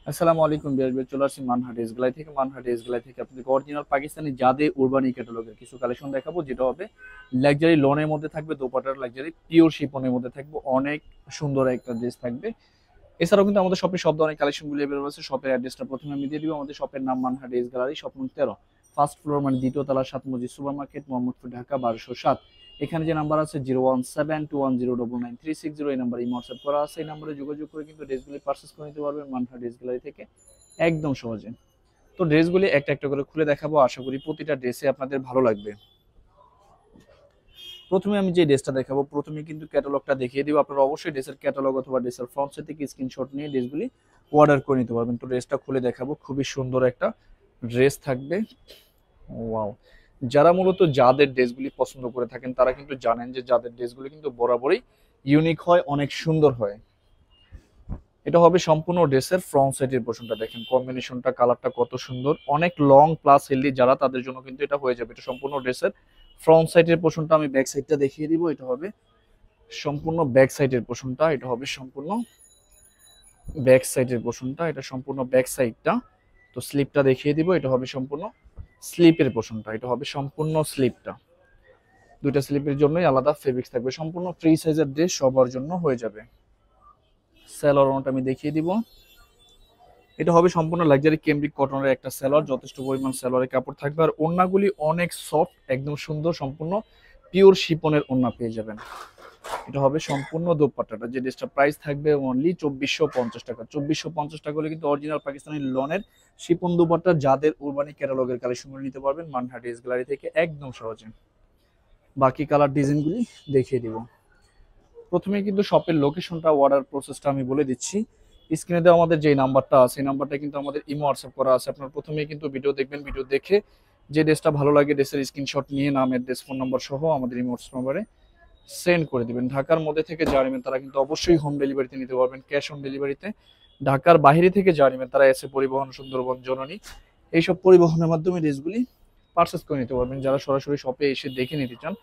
আসসালামু আলাইকুম বিয়ার চলে আসছি মানহাটি এসগুলাই থেকে আপনাদের অরিজিনাল পাকিস্তানি জাদে উরবানি ক্যাটালগের কিছু কালেকশন দেখাবো, যেটা হবে লাক্সারি লনের মধ্যে থাকবে, দোপাটার লাক্সারি পিওর শিপনের মধ্যে থাকবে, অনেক সুন্দর একটা ড্রেস থাকবে। এছাড়াও কিন্তু আমাদের শপে সব ধরনের কালেকশনগুলো অ্যাভেলেবল আছে। শপের অ্যাড্রেসটা প্রথমে আমি দিয়ে দিব। আমাদের শপের নাম মানহাটি এস গ্যালারি, শপ নং 13, ফার্স্ট ফ্লোর মানে দ্বিতীয় তলা, 7 মসজিদ সুপার মার্কেট, মোহাম্মদপুর, ঢাকা 1207। এখানে যে নাম্বার আছে 01721099360, এই নাম্বারে হোয়াটসঅ্যাপ করা আছে। এই নাম্বারে যোগাযোগ করে কিন্তু ড্রেসগুলি পারচেস করে নিতে পারবেন মানহাটি এস গ্যালারি থেকে একদম সহজে। তো ড্রেসগুলি একটা একটা করে খুলে দেখাবো, আশা করি প্রতিটা ড্রেসে আপনাদের ভালো লাগবে। প্রথমে আমি যে ড্রেসটা দেখাবো, প্রথমে কিন্তু ক্যাটালগটা দেখিয়ে দিব। আপনারা অবশ্যই ড্রেসের ক্যাটালগ অথবা ড্রেসের ফ্রন্ট সাইড থেকে স্ক্রিনশট নিয়ে ড্রেসগুলি অর্ডার করে নিতে পারবেন। তো ড্রেসটা খুলে দেখাবো, খুবই সুন্দর একটা ড্রেস থাকবে। ওয়াও! যারা মূলত যাদের ড্রেসগুলি পছন্দ করে থাকেন তারা কিন্তু জানেন যে যাদের ড্রেসগুলি কিন্তু বরাবরই ইউনিক হয়, অনেক সুন্দর হয়। এটা হবে সম্পূর্ণ ড্রেসের ফ্রন্ট সাইডের পোর্শনটা, দেখেন কম্বিনেশনটা, কালারটা কত সুন্দর, অনেক লং প্লাস হেলদি যারা তাদের জন্য কিন্তু এটা হয়ে যাবে। এটা সম্পূর্ণ ড্রেসের ফ্রন্ট সাইডের পোর্শনটা, আমি ব্যাক সাইডটা দেখিয়ে দিব। এটা হবে সম্পূর্ণ ব্যাক সাইডের পোর্শনটা, এটা হবে সম্পূর্ণ ব্যাক সাইডের পোর্শনটা, এটা সম্পূর্ণ ব্যাক সাইডটা। তো স্লিপটা দেখিয়ে দিব, এটা হবে সম্পূর্ণ স্লিপের পোর্শনটা, এটা হবে সম্পূর্ণ স্লিপটা। দুইটা স্লিপের জন্যই আলাদা ফেব্রিক্স থাকবে, সম্পূর্ণ ফ্রি সাইজের ড্রেস সবার জন্য হয়ে যাবে। স্যালোয়ারটা আমি দেখিয়ে দিব। এটা হবে সম্পূর্ণ লাক্সারি কেমব্রিক কটনের একটা সেলর, যথেষ্ট পরিমাণ সেলরের কাপড় থাকবে। আর ওড়নাগুলি অনেক সফট, একদম সুন্দর, সম্পূর্ণ পিওর শিপনের ওড়না পেয়ে যাবেন। এটা হবে সম্পূর্ণ দোপাট্টাটা, যে ড্রেসটা প্রাইস থাকবে অনলি 2450 টাকা। 2450 টাকা হলে কিন্তু অরিজিনাল পাকিস্তানি লনের শিপন দোপাট্টা যাদের উরবানি ক্যাটালগের কালেকশন করে নিতে পারবেন মানহাটি এস গ্যালারি থেকে একদম সহজে। বাকি কালার ডিজাইনগুলি দেখিয়ে দিব। প্রথমে কিন্তু শপের লোকেশনটা, অর্ডার প্রসেসটা আমি বলে দিচ্ছি। স্ক্রিনে দেওয়া আমাদের যে নাম্বারটা আছে, এই নাম্বারটা কিন্তু আমাদের ইমো হোয়াটসঅ্যাপ করা আছে। আপনার প্রথমেই কিন্তু ভিডিও দেখবেন, ভিডিও দেখে যে ড্রেসটা ভালো লাগে ড্রেসের স্ক্রিনশট নিয়ে নাম, অ্যাড্রেস, ফোন নাম্বার সহ আমাদের ইমো হোয়াটসঅ্যাপ নাম্বারে সেন্ড করে দিবেন। ঢাকার মধ্যে থেকে যারা নেবেন তারা কিন্তু অবশ্যই হোম ডেলিভারিতে নিতে পারবেন, ক্যাশ অন ডেলিভারিতে। ঢাকার বাইরে থেকে যারা নেবেন তারা এসে পরিবহন, সুন্দরবন, জননী, এইসব পরিবহনের মাধ্যমে ড্রেসগুলি পারচেস করে নিতে পারবেন। যারা সরাসরি শপে এসে দেখে নিতে চান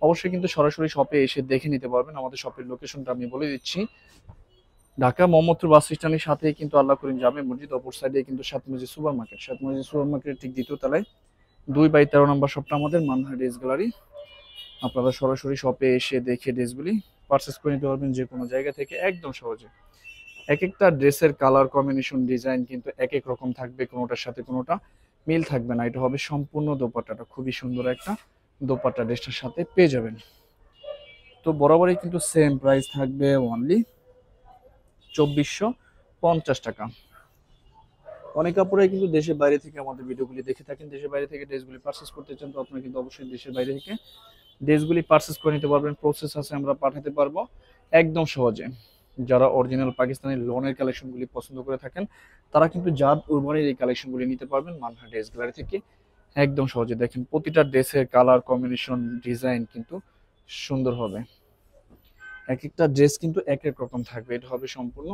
অবশ্যই কিন্তু সরাসরি শপে এসে দেখে নিতে পারবেন। আমাদের শপের লোকেশনটা আমি বলে দিচ্ছি। ঢাকা মোহাম্মদপুর বাস স্ট্যান্ডের সাথেই কিন্তু আল্লাহ করিম জামে মসজিদ, অপর সাইডে কিন্তু 7 মসজিদ সুপার মার্কেট, 7 মসজিদ সুপার মার্কেটের ঠিক দ্বিতীয় তলায় 2/13 নম্বর শপটা আমাদের মানহাটি ড্রেস গ্যালারি। আপনারা সরাসরি শপে এসে দেখে ড্রেসগুলি পারচেস করে নিতে পারবেন যে কোনো জায়গা থেকে একদম সহজে। এক একটা ড্রেসের কালার কম্বিনেশন, ডিজাইন কিন্তু এক এক রকম থাকবে, কোনোটার সাথে কোনোটা মিল থাকবে না। এটা হবে সম্পূর্ণ দোপাট্টাটা, খুবই সুন্দর একটা দোপাট্টা ড্রেসটার সাথে পেয়ে যাবেন। তো বরাবরই কিন্তু সেম প্রাইস থাকবে অনলি 2450 টাকা। অনেক কাপড়ে কিন্তু দেশের বাইরে থেকে আমাদের ভিডিওগুলি দেখে থাকেন, দেশের বাইরে থেকে ড্রেসগুলি পারচেস করতে চান, তো আপনারা কিন্তু অবশ্যই দেশের বাইরে থেকে ড্রেসগুলি পারচেস করে নিতে পারবেন। প্রসেস আছে, আমরা পাঠাতে পারবো একদম সহজে। যারা অরিজিনাল পাকিস্তানি লোনের কালেকশনগুলি পছন্দ করে থাকেন তারা কিন্তু জাদ উরবানির এই কালেকশনগুলি নিতে পারবেন মানহাটি ড্রেস গ্যালারি থেকে একদম সহজে। দেখেন প্রতিটা ড্রেসের কালার কম্বিনেশন, ডিজাইন কিন্তু সুন্দর হবে। এক একটা ড্রেস কিন্তু এক এক রকম থাকবে। এটা হবে সম্পূর্ণ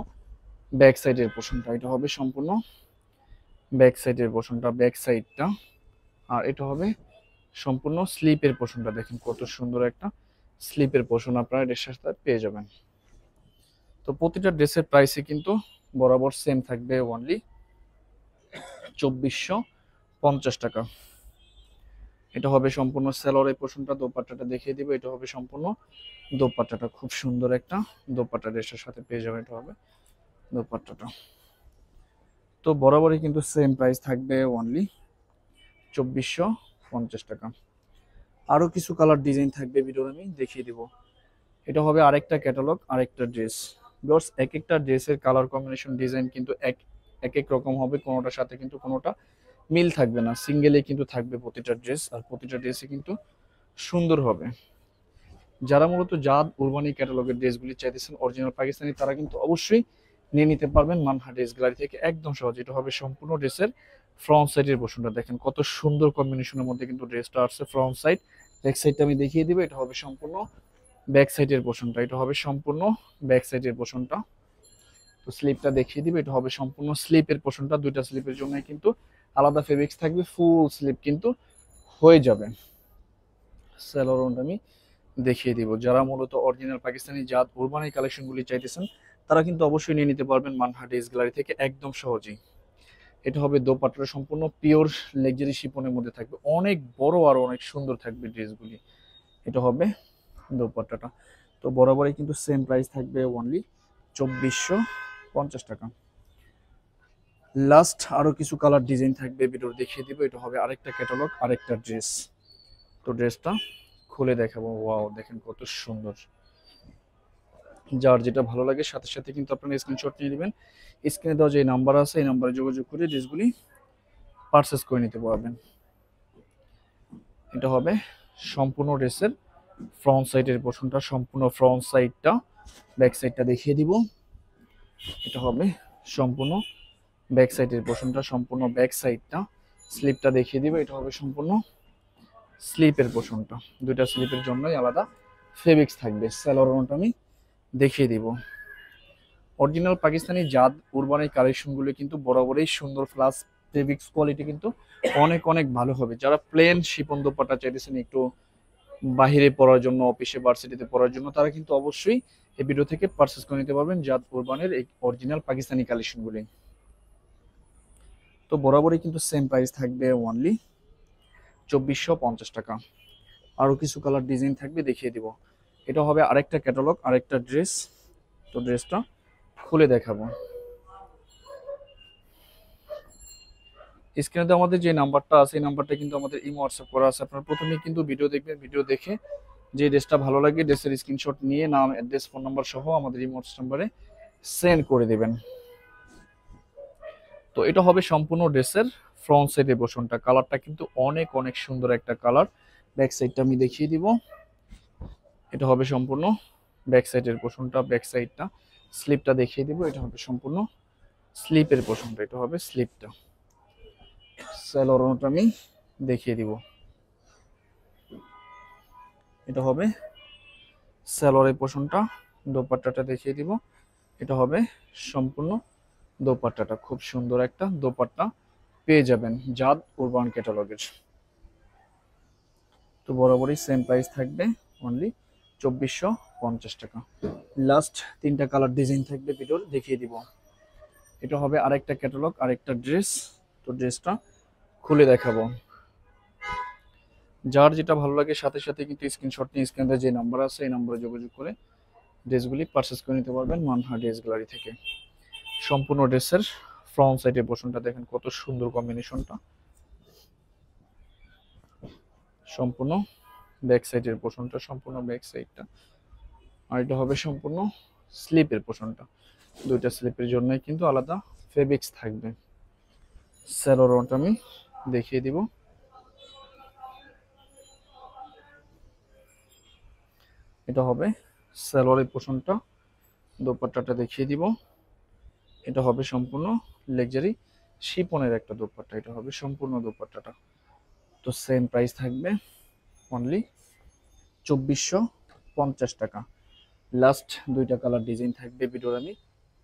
ব্যাক সাইডের পোর্শনটা, এটা হবে সম্পূর্ণ ব্যাক সাইডের পোর্শনটা, ব্যাক সাইডটা। আর এটা হবে সম্পূর্ণ স্লিপের পোর্শনটা, দেখেন কত সুন্দর একটা স্লিপের পোর্শন আপনারা ড্রেসের সাথে পেয়ে যাবেন। তো প্রতিটা ড্রেসের প্রাইসে কিন্তু বরাবর সেম থাকবে অনলি 2450 টাকা। এটা হবে সম্পূর্ণ সেলরের পোর্শনটা, দোপাট্টাটা দেখিয়ে দিব। এটা হবে সম্পূর্ণ দোপাট্টাটা, খুব সুন্দর একটা দোপাট্টা ড্রেসের সাথে পেয়ে যাবেন। এটা হবে দোপাট্টাটা। তো বরাবরই কিন্তু সেম প্রাইস থাকবে অনলি 2450 টাকা। আরো কিছু কালার ডিজাইন থাকবে, ভিডিও আমি দেখিয়ে দিব। এটা হবে আরেকটা ক্যাটালগ, আরেকটা ড্রেস। ভিউয়ার্স, এক একটা ড্রেসের কালার কম্বিনেশন, ডিজাইন কিন্তু এক এক এক রকম হবে, কোনোটার সাথে কিন্তু কোনোটা মিল থাকবে না, সিঙ্গেলে কিন্তু থাকবে প্রতিটা ড্রেস। আর প্রতিটা ড্রেসই কিন্তু সুন্দর হবে। যারা মূলত জাদ উরবানি ক্যাটালগের ড্রেসগুলি চাইতেছেন অরিজিনাল পাকিস্তানি, তারা কিন্তু অবশ্যই নিয়ে নিতে পারবেন মানহা ড্রেস গ্যালারি থেকে একদম সহজ। এটা হবে সম্পূর্ণ ড্রেসের ফ্রন্ট সাইডের পোর্শনটা, দেখেন কত সুন্দর কম্বিনেশনের মধ্যে কিন্তু ড্রেসটা আসছে। ফ্রন্ট সাইড, ব্যাক সাইডটা আমি দেখিয়ে দিব। এটা হবে সম্পূর্ণ ব্যাক সাইডের পোর্শনটা, এটা হবে সম্পূর্ণ ব্যাক সাইডের পোর্শনটা। তো স্লিপটা দেখিয়ে দিবে, এটা হবে সম্পূর্ণ স্লিপের পোর্শনটা। দুইটা স্লিপের জন্য কিন্তু আলাদা ফেব্রিক্স থাকবে, ফুল স্লিপ কিন্তু হয়ে যাবে। স্যালোরনটা আমি দেখিয়ে দিব। যারা মূলত অরিজিনাল পাকিস্তানি জাত উরবানি কালেকশনগুলি চাইতেছেন তারা কিন্তু অবশ্যই নিয়ে নিতে পারবেন মানহা ড্রেস গ্যালারি থেকে একদম সহজেই। এটা হবে দোপাট্টাটা সম্পূর্ণ পিওর লাক্সারি শিপনের মধ্যে থাকবে, অনেক বড় আর অনেক সুন্দর থাকবে ড্রেসগুলি। এটা হবে দোপাট্টাটা। তো বরাবরই কিন্তু সেম প্রাইস থাকবে, অনলি 2450 টাকা। লাস্ট আরো কিছু কালার ডিজাইন থাকবে, ভিডিও দেখিয়ে দিব। এটা হবে আরেকটা ক্যাটালগ, আরেকটা ড্রেস। তো ড্রেসটা খুলে দেখাবো। ওয়াও, দেখেন কত সুন্দর। যার যেটা ভালো লাগে সাথে সাথে কিন্তু আপনারা স্ক্রিনশট নিয়ে নেবেন। স্ক্রিনে দেওয়া যে নাম্বার আছে এই নাম্বারে যোগাযোগ করে ড্রেসগুলি পারচেস করে নিতে পারবেন। এটা হবে সম্পূর্ণ ড্রেসের ফ্রন্ট সাইডের পোর্শনটা, সম্পূর্ণ ফ্রন্ট সাইডটা। ব্যাক সাইডটা দেখিয়ে দিব। এটা হবে সম্পূর্ণ ব্যাক সাইডের পোর্শনটা, সম্পূর্ণ ব্যাক সাইডটা। স্লিপটা দেখিয়ে দিব। এটা হবে সম্পূর্ণ স্লিপের পোর্শনটা। দুইটা স্লিপের জন্যই আলাদা ফেব্রিক্স থাকবে। স্যালোরনটা আমি দেখিয়ে দিব। অরিজিনাল পাকিস্তানি জাদ উরবানি কালেকশনগুলো কিন্তু বরাবরই সুন্দর, প্লাস ফেব্রিক্স কোয়ালিটি কিন্তু অনেক অনেক ভালো হবে। যারা প্লেন শিপন দোপাট্টা চাইতেছেন একটু বাহিরে পড়ার জন্য, অফিসে ভার্সিটিতে পড়ার জন্য, তারা কিন্তু অবশ্যই এই ভিডিও থেকে পারচেস করে নিতে পারবেন জাদ উরবানের এই অরিজিনাল পাকিস্তানি কালেকশনগুলি। তো বরাবরই কিন্তু সেম প্রাইস থাকবে, অনলি 2450 টাকা। আরো কিছু কালার ডিজাইন থাকবে, দেখিয়ে দিব। এটা হবে আরেকটা ক্যাটালগ, আরেকটা ড্রেস। তো ড্রেসটা খুলে দেখাবো। স্ক্রিনে আমাদের যে নাম্বারটা আছে এই নাম্বারটা কিন্তু আমাদের ইমো হোয়াটসঅ্যাপ করা আছে। আপনারা প্রথমে কিন্তু ভিডিও দেখবেন, ভিডিও দেখে যে ড্রেসটা ভালো লাগে ড্রেসের স্ক্রিনশট নিয়ে নাম, অ্যাড্রেস, ফোন নাম্বার সহ আমাদের ইমো হোয়াটসঅ্যাপ নাম্বারে সেন্ড করে দিবেন। তো এটা হবে সম্পূর্ণ ড্রেসের ফ্রন্ট সাইডের পোর্শনটা। কালারটা কিন্তু অনেক অনেক সুন্দর একটা কালার। ব্যাক সাইডটা আমি দেখিয়ে দিব। এটা হবে সম্পূর্ণ ব্যাক সাইডের পোর্শনটা, ব্যাক সাইডটা। স্লিপটা দেখিয়ে দিব। এটা হবে সম্পূর্ণ স্লিপের পোর্শনটা। এটা হবে স্লিপটা। স্যালোরনটা আমি দেখিয়ে দিব। এটা হবে স্যালোরের পোর্শনটা। দোপাট্টাটা দেখিয়ে দিব। এটা হবে সম্পূর্ণ দোপাট্টাটা। খুব সুন্দর একটা দোপাট্টা পেয়ে যাবেন জাদ উরবান ক্যাটালগের। তো বরাবরই সেম প্রাইস থাকবে, অনলি 2450 টাকা। লাস্ট তিনটা কালার ডিজাইন থাকবে, ভিডিওর দেখিয়ে দিব। এটা হবে আরেকটা ক্যাটালগ, আরেকটা ড্রেস। তো ড্রেসটা খুলে দেখাবো। যার যেটা ভালো লাগে সাথে সাথে কিন্তু স্ক্রিনশট নিয়ে স্ক্রিনে যে নাম্বার আছে এই নাম্বারে যোগাযোগ করে ড্রেসগুলি পারচেস করে নিতে পারবেন মানহা ড্রেস গ্যালারি থেকে। সম্পূর্ণ ড্রেসের ফ্রন্ট সাইডের পোর্শনটা দেখেন কত সুন্দর কম্বিনেশনটা। সম্পূর্ণ ব্যাক সাইডের পোর্শনটা, সম্পূর্ণ ব্যাক সাইডটা। আর এটা হবে সম্পূর্ণ স্লিপের পোর্শনটা। দুইটা স্লিপের জন্যই কিন্তু আলাদা ফেব্রিক্স থাকবে। স্যালোরনটা আমি দেখিয়ে দিব। এটা হবে স্যালোরের পোর্শনটা। দোপাট্টাটা দেখিয়ে দিব। এটা হবে সম্পূর্ণ লাক্সারি শিপনের একটা দোপাট্টা। এটা হবে সম্পূর্ণ দোপাট্টাটা। তো সেম প্রাইস থাকবে, অনলি 2450 টাকা। লাস্ট দুইটা কালার ডিজাইন থাকবে, ভিডিওর আমি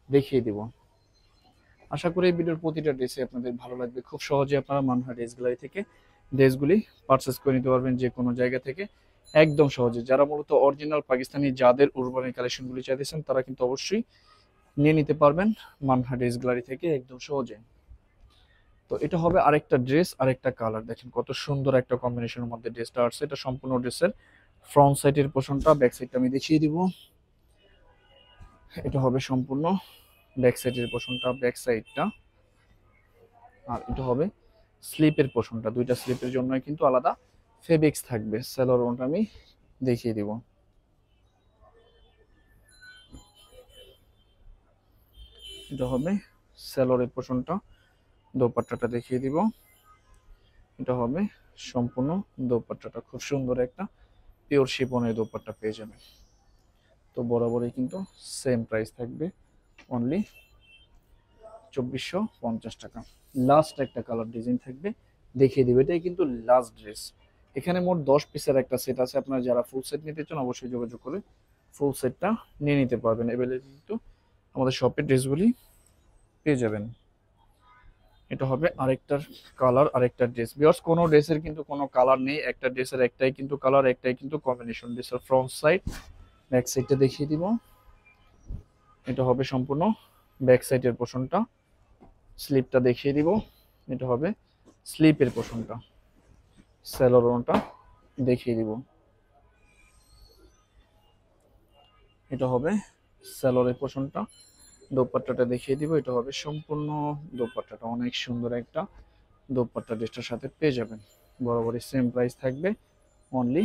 দেখিয়ে দিব। আশা করি এই ভিডিওর প্রতিটা ড্রেসে আপনাদের ভালো লাগবে। খুব সহজে আপনারা মানহা ড্রেস গ্যালারি থেকে ড্রেসগুলি পারচেস করে নিতে পারবেন যে কোনো জায়গা থেকে একদম সহজে। যারা মূলত অরিজিনাল পাকিস্তানি যাদের উরবানি কালেকশনগুলি চাইতেছেন তারা কিন্তু অবশ্যই নিয়ে নিতে পারবেন মানহা ড্রেস গ্যালারি থেকে একদম সহজে। তো এটা হবে আরেকটা ড্রেস, আরেকটা কালার। দেখেন কত সুন্দর একটা কম্বিনেশনের মধ্যে ড্রেসটা আসছে। এটা সম্পূর্ণ ড্রেসের ফ্রন্ট সাইডের পোর্শনটা, ব্যাক সাইডটা আমি দেখিয়ে দিব। এটা হবে সম্পূর্ণ ব্যাক সাইডের পোর্শনটা, ব্যাক সাইডটা। আর এটা হবে স্লিপের পোর্শনটা। দুইটা স্লিপের জন্যই কিন্তু আলাদা ফেব্রিক্স থাকবে। স্যালোরনটা আমি দেখিয়ে দিব। এটা হবে স্যালোরের পোর্শনটা। দোপাট্টাটা দেখিয়ে দিব। এটা হবে সম্পূর্ণ দোপাট্টাটা। খুব সুন্দর একটা পিওর শিফনের দোপাট্টা পেয়ে যাবেন। তো বরাবরই কিন্তু সেম প্রাইস থাকবে, অনলি 2450 টাকা। লাস্ট একটা কালার ডিজাইন থাকবে, দেখিয়ে দিবে। এটাই কিন্তু লাস্ট ড্রেস। এখানে মোট 10 পিসের একটা সেট আছে। আপনারা যারা ফুল সেট নিতে চান অবশ্যই যোগাযোগ করে ফুল সেটটা নিয়ে নিতে পারবেন। এভেলেবল কিন্তু আমাদের শপে ড্রেসগুলি পেয়ে যাবেন। এটা হবে আরেকটার কালার, আরেকটা ড্রেস। বিকজ কোনো ড্রেসের কিন্তু কোনো কালার নেই, একটা ড্রেসের একটাই কিন্তু কালার, একটাই কিন্তু কম্বিনেশন। ড্রেসের ফ্রন্ট সাইড, ব্যাক সাইডটা দেখিয়ে দিব। এটা হবে সম্পূর্ণ ব্যাক সাইডের পোর্শনটা। স্লিপটা দেখিয়ে দিব, এটা হবে স্লিপের পোর্শনটা। স্যালোরনটা দেখিয়ে দিব, এটা হবে স্যালোরের পোর্শনটা। দোপাট্টাটা দেখিয়ে দিব, এটা হবে সম্পূর্ণ দোপাট্টাটা। অনেক সুন্দর একটা দোপাট্টা ড্রেসটার সাথে পেয়ে যাবেন। বরাবরই সেম প্রাইস থাকবে, অনলি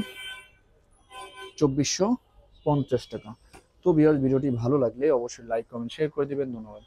2450 টাকা। তো ভিউয়ার্স, ভিডিওটি ভালো লাগলে অবশ্যই লাইক কমেন্ট শেয়ার করে দিবেন। ধন্যবাদ।